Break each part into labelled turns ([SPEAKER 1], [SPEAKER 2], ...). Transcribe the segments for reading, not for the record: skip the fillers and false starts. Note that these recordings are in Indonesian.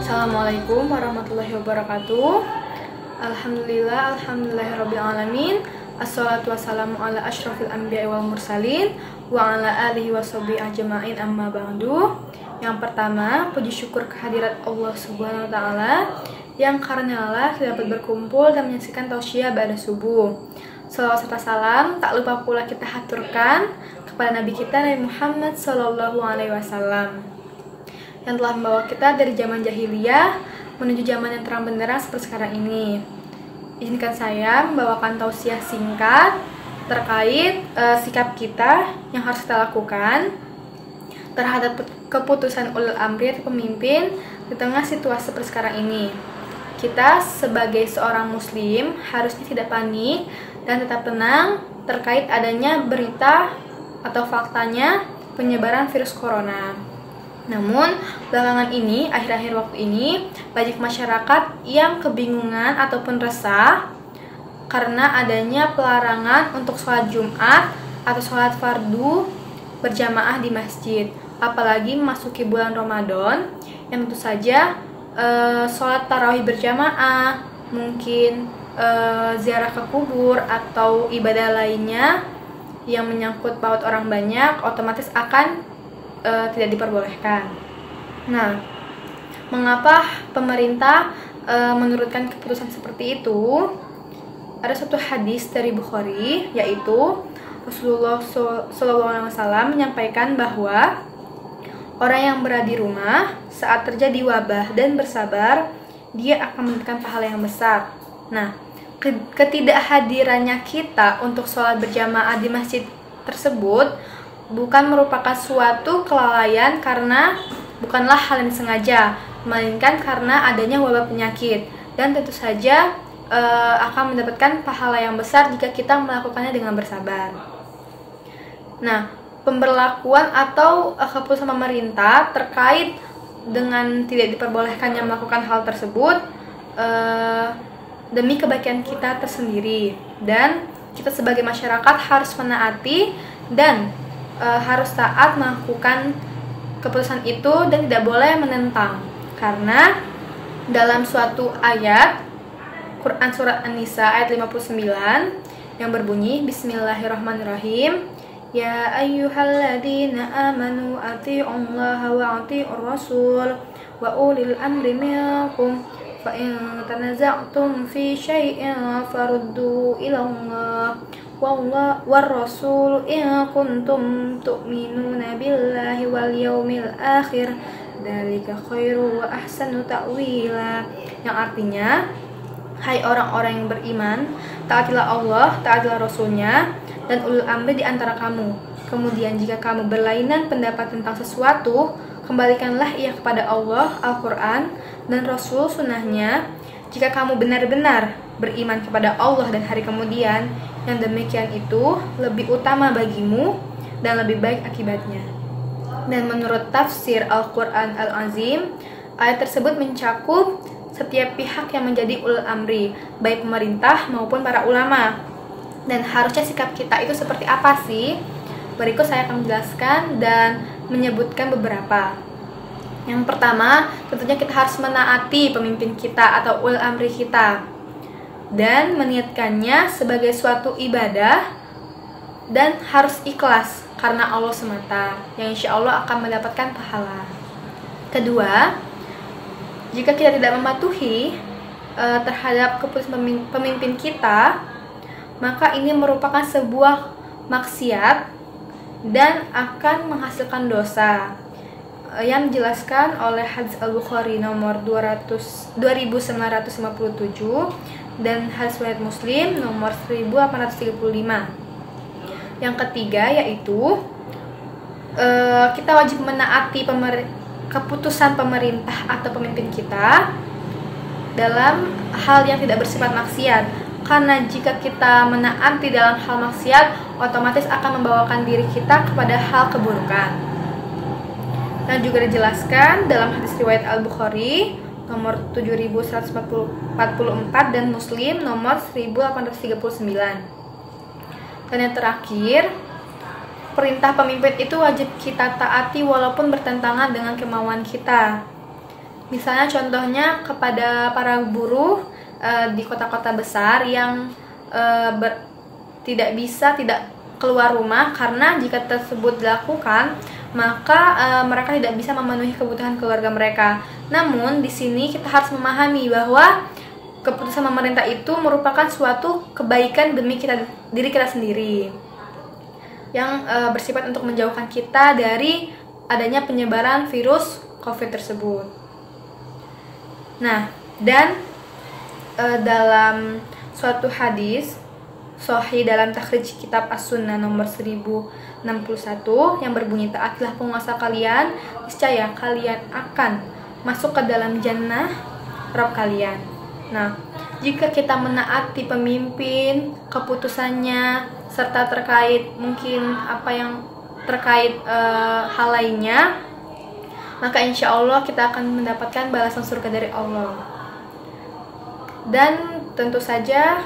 [SPEAKER 1] Assalamualaikum warahmatullahi wabarakatuh. Alhamdulillahirrabbilalamin. Assalatu wassalamu ala asyrafil anbiya'i wal mursalin wa ala alihi washabihi ajma'in, amma ba'du. Yang pertama, puji syukur kehadirat Allah Subhanahu wa taala yang karenalah kita dapat berkumpul dan menyaksikan tausiah ba'da subuh. Salawat serta salam tak lupa pula kita haturkan kepada Nabi kita Nabi Muhammad sallallahu alaihi wasallam yang telah membawa kita dari zaman jahiliyah menuju zaman yang terang benderang seperti sekarang ini. Izinkan saya membawakan tausiah singkat terkait sikap kita yang harus kita lakukan terhadap keputusan ulul amri atau pemimpin di tengah situasi seperti sekarang ini. Kita sebagai seorang muslim harusnya tidak panik dan tetap tenang terkait adanya berita atau faktanya penyebaran virus corona. Namun, belakangan ini, akhir-akhir waktu ini, banyak masyarakat yang kebingungan ataupun resah karena adanya pelarangan untuk sholat Jumat atau sholat fardu berjamaah di masjid. Apalagi memasuki bulan Ramadan, yang tentu saja sholat tarawih berjamaah, mungkin ziarah ke kubur atau ibadah lainnya yang menyangkut paut orang banyak, otomatis akan tidak diperbolehkan. Nah, mengapa pemerintah menurunkan keputusan seperti itu? Ada satu hadis dari Bukhari, yaitu Rasulullah SAW menyampaikan bahwa orang yang berada di rumah saat terjadi wabah dan bersabar, dia akan mendapatkan pahala yang besar. Nah, ketidakhadirannya kita untuk sholat berjamaah di masjid tersebut bukan merupakan suatu kelalaian karena bukanlah hal yang sengaja, melainkan karena adanya wabah penyakit, dan tentu saja akan mendapatkan pahala yang besar jika kita melakukannya dengan bersabar. Nah, pemberlakuan atau keputusan pemerintah terkait dengan tidak diperbolehkannya melakukan hal tersebut demi kebaikan kita tersendiri, dan kita sebagai masyarakat harus menaati dan harus taat melakukan keputusan itu dan tidak boleh menentang, karena dalam suatu ayat Quran surat An-Nisa ayat 59 yang berbunyi Bismillahirrahmanirrahim, Ya ayyuhalladzina amanu ati'ullaha wa ati'ur rasul wa ulil amri minkum fa in tanaza'tum fi syai'in faruddu ila Allah war rasul in kuntum tu'minuna billahi wal yaumil akhir dzalika khairu wa ahsanu ta'wila, yang artinya, hai orang-orang yang beriman, taatilah Allah, taatilah Rasulnya, dan ulul amri di antara kamu. Kemudian jika kamu berlainan pendapat tentang sesuatu, kembalikanlah ia kepada Allah, Al-Quran, dan Rasul sunnahnya. Jika kamu benar-benar beriman kepada Allah dan hari kemudian, yang demikian itu lebih utama bagimu dan lebih baik akibatnya. Dan menurut tafsir Al-Quran Al-Azim, ayat tersebut mencakup setiap pihak yang menjadi ulul amri, baik pemerintah maupun para ulama. Dan harusnya sikap kita itu seperti apa sih? Berikut saya akan menjelaskan dan menyebutkan beberapa. Yang pertama, tentunya kita harus menaati pemimpin kita atau ulul amri kita dan meniatkannya sebagai suatu ibadah, dan harus ikhlas karena Allah semata, yang insya Allah akan mendapatkan pahala. Kedua, jika kita tidak mematuhi terhadap keputusan pemimpin kita, maka ini merupakan sebuah maksiat dan akan menghasilkan dosa, yang dijelaskan oleh hadis Al-Bukhari nomor 2957 dan hadis riwayat Muslim nomor 1835. Yang ketiga yaitu kita wajib menaati keputusan pemerintah atau pemimpin kita dalam hal yang tidak bersifat maksiat, karena jika kita menaati dalam hal maksiat, otomatis akan membawakan diri kita kepada hal keburukan. Dan juga dijelaskan dalam hadis riwayat Al-Bukhari nomor 7144 dan Muslim nomor 1839. Dan yang terakhir, perintah pemimpin itu wajib kita taati walaupun bertentangan dengan kemauan kita. Misalnya contohnya kepada para buruh di kota-kota besar yang tidak keluar rumah, karena jika tersebut dilakukan maka mereka tidak bisa memenuhi kebutuhan keluarga mereka. Namun di sini kita harus memahami bahwa keputusan pemerintah itu merupakan suatu kebaikan demi diri kita sendiri, yang bersifat untuk menjauhkan kita dari adanya penyebaran virus COVID tersebut. Nah, dan dalam suatu hadis sahih dalam takhrij kitab As-Sunnah nomor 1061 yang berbunyi, taatilah penguasa kalian, niscaya kalian akan masuk ke dalam jannah Rabb kalian. Nah, jika kita menaati pemimpin, keputusannya, serta terkait mungkin apa yang terkait hal lainnya, maka insya Allah kita akan mendapatkan balasan surga dari Allah. Dan tentu saja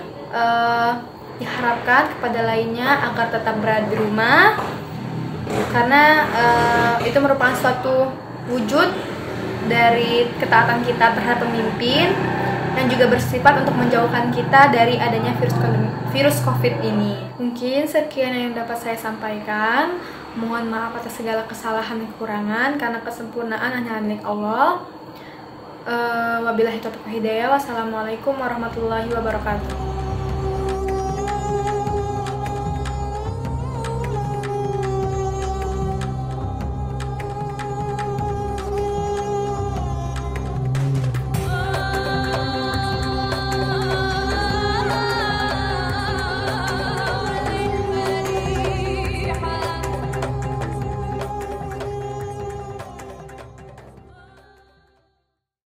[SPEAKER 1] diharapkan kepada lainnya agar tetap berada di rumah, karena itu merupakan suatu wujud dari ketaatan kita terhadap pemimpin yang juga bersifat untuk menjauhkan kita dari adanya virus COVID ini. Mungkin sekian yang dapat saya sampaikan. Mohon maaf atas segala kesalahan dan kekurangan, karena kesempurnaan hanya milik Allah. Wabillahi taufiq wal hidayah. Wassalamualaikum warahmatullahi wabarakatuh.